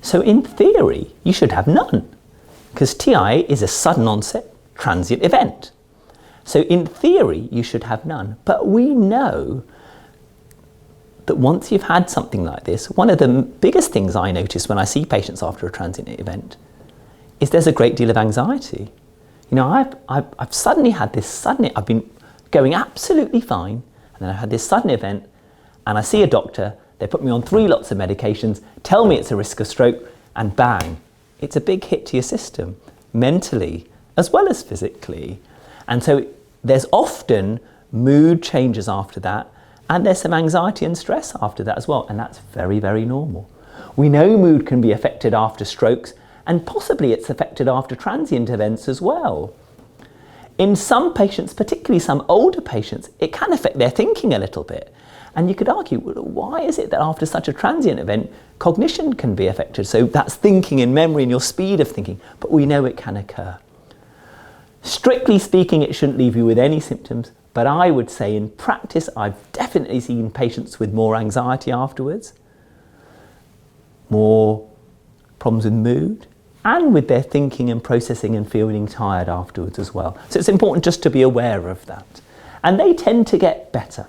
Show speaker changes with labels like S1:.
S1: So in theory, you should have none, because TI is a sudden onset transient event. So in theory, you should have none. But we know that once you've had something like this, one of the biggest things I notice when I see patients after a transient event is there's a great deal of anxiety. You know, I've suddenly had this I've been going absolutely fine, and then I had this sudden event, and I see a doctor, they put me on 3 lots of medications, tell me it's a risk of stroke, and bang, it's a big hit to your system, mentally as well as physically. And so there's often mood changes after that, and there's some anxiety and stress after that as well, and that's very, very normal. We know mood can be affected after strokes, and possibly it's affected after transient events as well. In some patients, particularly some older patients, it can affect their thinking a little bit. And you could argue, well, why is it that after such a transient event, cognition can be affected? So that's thinking and memory and your speed of thinking, but we know it can occur. Strictly speaking, it shouldn't leave you with any symptoms, but I would say in practice, I've definitely seen patients with more anxiety afterwards, more problems with mood, and with their thinking and processing and feeling tired afterwards as well. So it's important just to be aware of that. And they tend to get better.